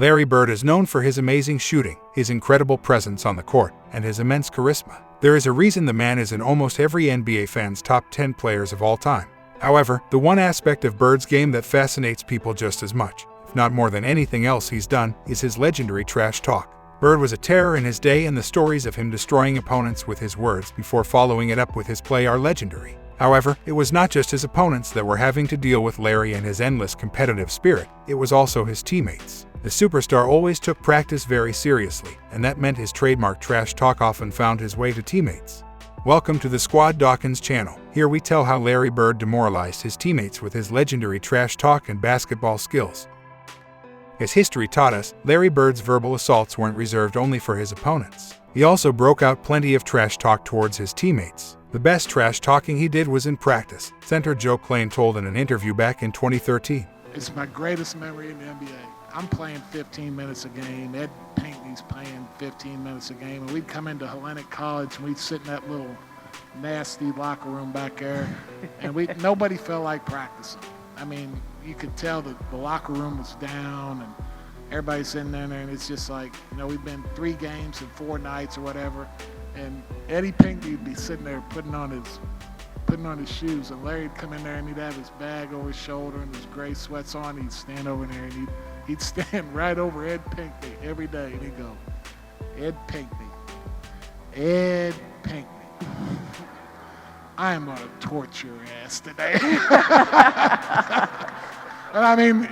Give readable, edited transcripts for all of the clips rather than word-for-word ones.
Larry Bird is known for his amazing shooting, his incredible presence on the court, and his immense charisma. There is a reason the man is in almost every NBA fan's top 10 players of all time. However, the one aspect of Bird's game that fascinates people just as much, if not more than anything else he's done, is his legendary trash talk. Bird was a terror in his day, and the stories of him destroying opponents with his words before following it up with his play are legendary. However, it was not just his opponents that were having to deal with Larry and his endless competitive spirit, it was also his teammates. The superstar always took practice very seriously, and that meant his trademark trash talk often found his way to teammates. Welcome to the Squad Dawkins channel. Here we tell how Larry Bird demoralized his teammates with his legendary trash talk and basketball skills. As history taught us, Larry Bird's verbal assaults weren't reserved only for his opponents. He also broke out plenty of trash talk towards his teammates. The best trash talking he did was in practice, center Joe Clay told in an interview back in 2013. It's my greatest memory in the NBA. I'm playing 15 minutes a game. Ed Pinckney's playing 15 minutes a game. And we'd come into Hellenic College and we'd sit in that little nasty locker room back there. And nobody felt like practicing. I mean, you could tell that the locker room was down and everybody's in there and it's just like, we've been 3 games in 4 nights or whatever. And Eddie Pinckney would be sitting there putting on his shoes, and Larry'd come in there and he'd have his bag over his shoulder and his gray sweats on. He'd stand over there and he'd stand right over Ed Pinckney every day, and he'd go, Ed Pinckney, I am gonna torture your ass today. And I mean,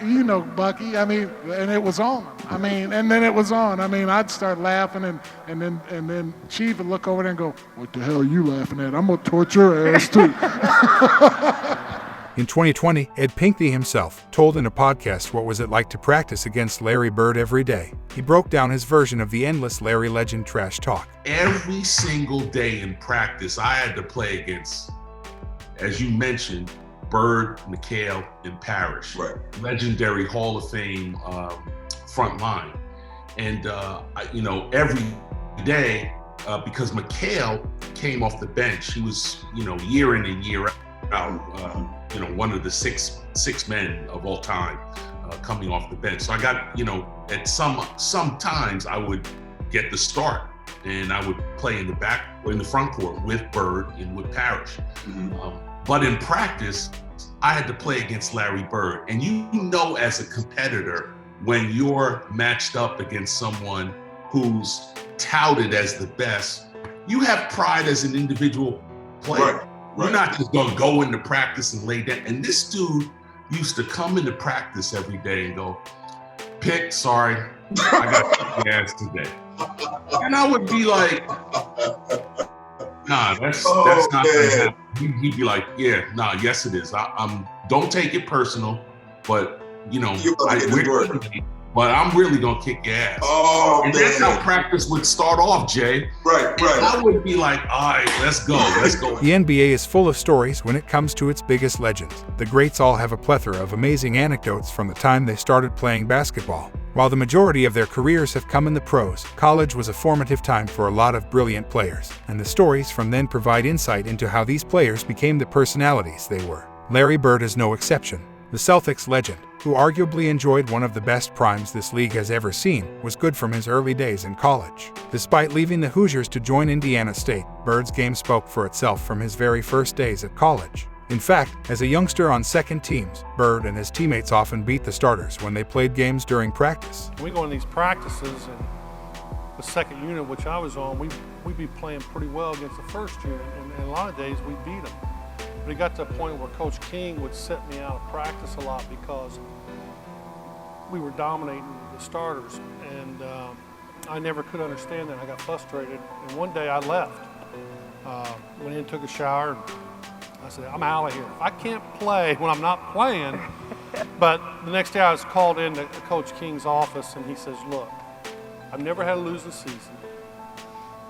Bucky, and it was on. And then it was on. I'd start laughing and then Chief would look over there and go, what the hell are you laughing at? I'm gonna torture your ass too. In 2020, Ed Pinckney himself told in a podcast what was it like to practice against Larry Bird every day. He broke down his version of the endless Larry legend trash talk. Every single day in practice, I had to play against, as you mentioned, Bird, McHale, and Parrish. Right. Legendary Hall of Fame front line. And, every day, because McHale came off the bench, he was, year in and year out, one of the six men of all time coming off the bench. So I got, at sometimes I would get the start and I would play in the back or in the front court with Bird and with Parrish. Mm-hmm. But in practice, I had to play against Larry Bird. And as a competitor, when you're matched up against someone who's touted as the best, you have pride as an individual player. Right. You're not just gonna go into practice and lay down. And this dude used to come into practice every day and go, Pick, sorry, I got your ass today. And I would be like, nah, that's not gonna happen. He'd be like, yeah, nah, yes it is. Don't take it personal, but but I'm really gonna kick your ass. Oh, and that's how practice would start off, Jay. Right. I would be like, all right, let's go. The NBA is full of stories when it comes to its biggest legends. The greats all have a plethora of amazing anecdotes from the time they started playing basketball. While the majority of their careers have come in the pros, college was a formative time for a lot of brilliant players, and the stories from then provide insight into how these players became the personalities they were. Larry Bird is no exception. The Celtics legend, who arguably enjoyed one of the best primes this league has ever seen, was good from his early days in college. Despite leaving the Hoosiers to join Indiana State, Bird's game spoke for itself from his very first days at college. In fact, as a youngster on second teams, Bird and his teammates often beat the starters when they played games during practice. We go in these practices, and the second unit, which I was on, we'd be playing pretty well against the first unit, and a lot of days we beat them. But it got to a point where Coach King would set me out of practice a lot because we were dominating the starters, and I never could understand that. I got frustrated, and one day I left. Went in, took a shower, and I said, I'm out of here. I can't play when I'm not playing. But the next day I was called into Coach King's office, and he says, look, I've never had a losing season.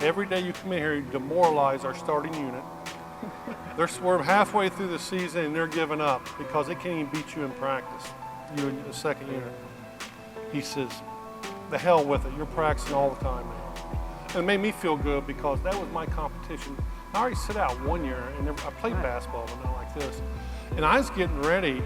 Every day you come in here, you demoralize our starting unit. We're halfway through the season, and they're giving up because they can't even beat you in practice, you and the second unit. He says, the hell with it. You're practicing all the time, man. And it made me feel good because that was my competition. I already sit out 1 year, and I played basketball, but not like this. And I was getting ready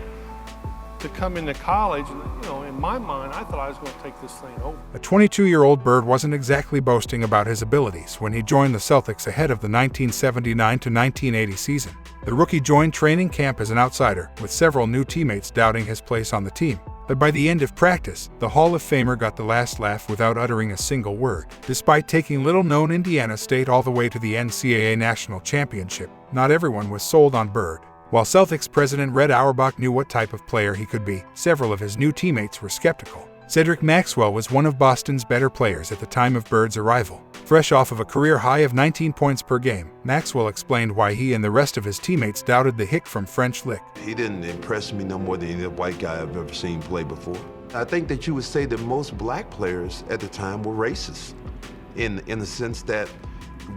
to come into college, and, in my mind, I thought I was going to take this thing over. A 22-year-old Bird wasn't exactly boasting about his abilities when he joined the Celtics ahead of the 1979-1980 season. The rookie joined training camp as an outsider, with several new teammates doubting his place on the team. But by the end of practice, the Hall of Famer got the last laugh without uttering a single word. Despite taking little-known Indiana State all the way to the NCAA National Championship, not everyone was sold on Bird. While Celtics president Red Auerbach knew what type of player he could be, several of his new teammates were skeptical. Cedric Maxwell was one of Boston's better players at the time of Bird's arrival. Fresh off of a career high of 19 points per game, Maxwell explained why he and the rest of his teammates doubted the hick from French Lick. He didn't impress me no more than any white guy I've ever seen play before. I think that you would say that most black players at the time were racist, in the sense that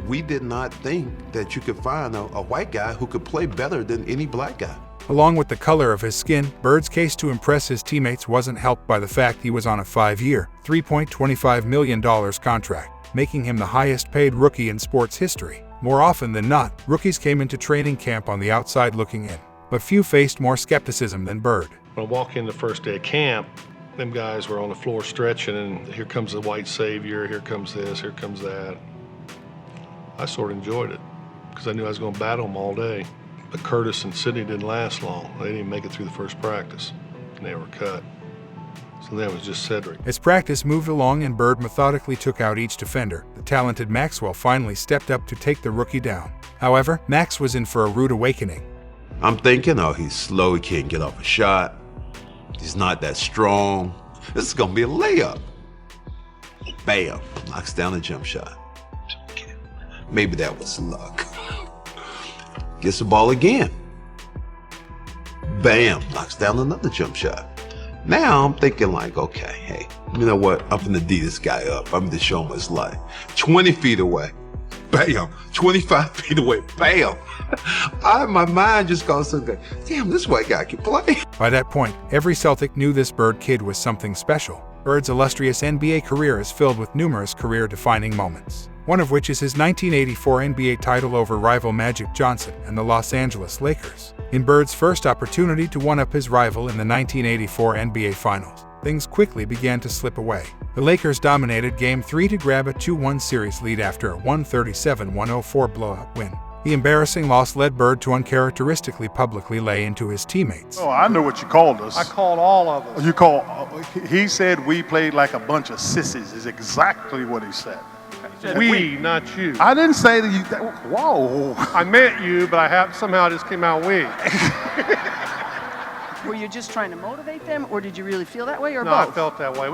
we did not think that you could find a white guy who could play better than any black guy. Along with the color of his skin, Bird's case to impress his teammates wasn't helped by the fact he was on a 5-year, $3.25 million contract, making him the highest-paid rookie in sports history. More often than not, rookies came into training camp on the outside looking in, but few faced more skepticism than Bird. When I walk in the first day of camp, them guys were on the floor stretching, and here comes the white savior, here comes this, here comes that. I sort of enjoyed it because I knew I was going to battle them all day. But Curtis and Sidney didn't last long. They didn't even make it through the first practice, and they were cut. So then it was just Cedric. As practice moved along and Bird methodically took out each defender, the talented Maxwell finally stepped up to take the rookie down. However, Max was in for a rude awakening. I'm thinking, oh, he's slow, he can't get off a shot. He's not that strong. This is going to be a layup. Bam, knocks down a jump shot. Maybe that was luck. Gets the ball again. Bam, knocks down another jump shot. Now I'm thinking like, okay, hey, you know what? I'm gonna D this guy up. I'm gonna show him his life. 20 feet away. Bam. 25 feet away. Bam. My mind just goes to the, damn, this white guy can play. By that point, every Celtic knew this Bird kid was something special. Bird's illustrious NBA career is filled with numerous career-defining moments, one of which is his 1984 NBA title over rival Magic Johnson and the Los Angeles Lakers. In Bird's first opportunity to one-up his rival in the 1984 NBA Finals, things quickly began to slip away. The Lakers dominated Game 3 to grab a 2-1 series lead after a 137-104 blowout win. The embarrassing loss led Bird to uncharacteristically publicly lay into his teammates. Oh, I know what you called us. I called all of us. He said we played like a bunch of sissies, is exactly what he said. We, not you. I didn't say that you, whoa. I meant you, but somehow it just came out we. Were you just trying to motivate them, or did you really feel that way, or No, both? I felt that way.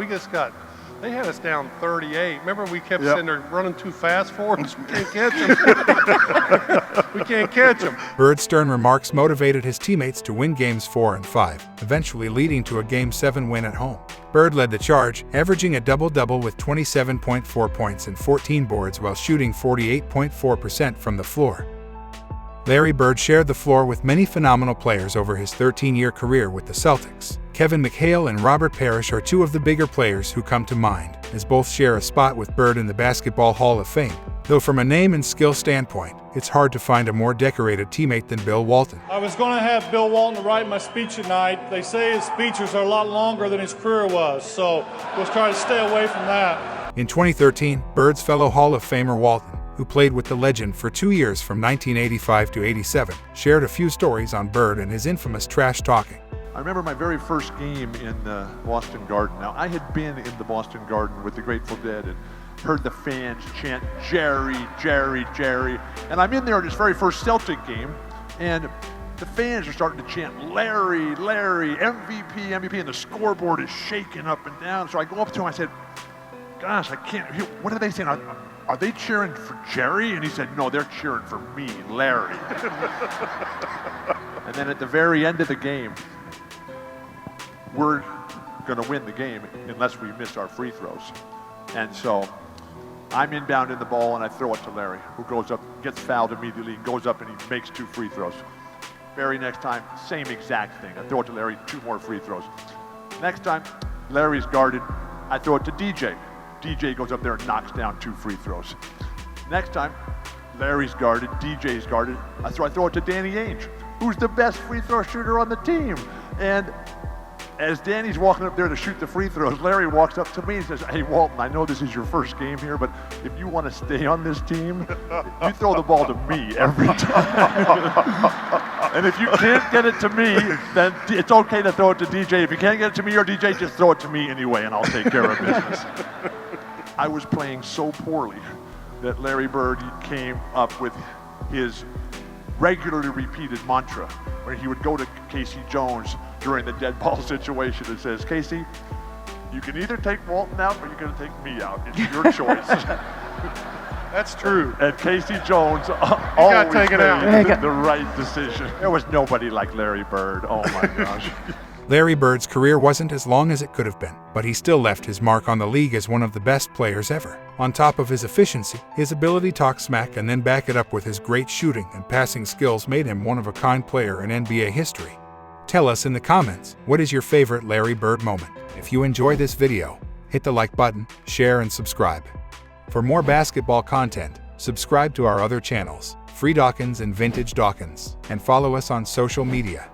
They had us down 38. Remember we kept Yep. sitting there running too fast for us? We can't catch them. We can't catch them. Bird's stern remarks motivated his teammates to win Games 4 and 5, eventually leading to a Game 7 win at home. Bird led the charge, averaging a double-double with 27.4 points and 14 boards while shooting 48.4% from the floor. Larry Bird shared the floor with many phenomenal players over his 13-year career with the Celtics. Kevin McHale and Robert Parrish are two of the bigger players who come to mind, as both share a spot with Bird in the Basketball Hall of Fame. Though from a name and skill standpoint, it's hard to find a more decorated teammate than Bill Walton. I was going to have Bill Walton to write my speech tonight. They say his speeches are a lot longer than his career was, so we'll try to stay away from that. In 2013, Bird's fellow Hall of Famer Walton, who played with the legend for 2 years from 1985 to 87, shared a few stories on Bird and his infamous trash talking. I remember my very first game in Boston Garden. Now, I had been in the Boston Garden with the Grateful Dead and heard the fans chant, Jerry, Jerry, Jerry. And I'm in there at his very first Celtic game, and the fans are starting to chant, Larry, Larry, MVP, MVP, and the scoreboard is shaking up and down. So I go up to him, I said, gosh, I can't hear, what are they saying? Are they cheering for Jerry? And he said, no, they're cheering for me, Larry. And then at the very end of the game, we're going to win the game unless we miss our free throws. And so I'm inbounding the ball and I throw it to Larry, who goes up, gets fouled immediately, goes up and he makes 2 free throws. Very next time, same exact thing. I throw it to Larry, 2 more free throws. Next time, Larry's guarded. I throw it to DJ. DJ goes up there and knocks down 2 free throws. Next time, Larry's guarded, DJ's guarded. I throw it to Danny Ainge, who's the best free throw shooter on the team. And as Danny's walking up there to shoot the free throws, Larry walks up to me and says, "Hey, Walton, I know this is your first game here, but if you want to stay on this team, you throw the ball to me every time. And if you can't get it to me, then it's okay to throw it to DJ. If you can't get it to me or DJ, just throw it to me anyway, and I'll take care of business." I was playing so poorly that Larry Bird came up with his regularly repeated mantra when he would go to Casey Jones during the dead ball situation and says, "Casey, you can either take Walton out or you're going to take me out. It's your choice." That's true. And Casey Jones always taken out. made the right decision. There was nobody like Larry Bird. Oh my gosh. Larry Bird's career wasn't as long as it could have been, but he still left his mark on the league as one of the best players ever. On top of his efficiency, his ability to talk smack and then back it up with his great shooting and passing skills made him one of a kind player in NBA history. Tell us in the comments, what is your favorite Larry Bird moment? If you enjoy this video, hit the like button, share and subscribe. For more basketball content, subscribe to our other channels, Free Dawkins and Vintage Dawkins, and follow us on social media.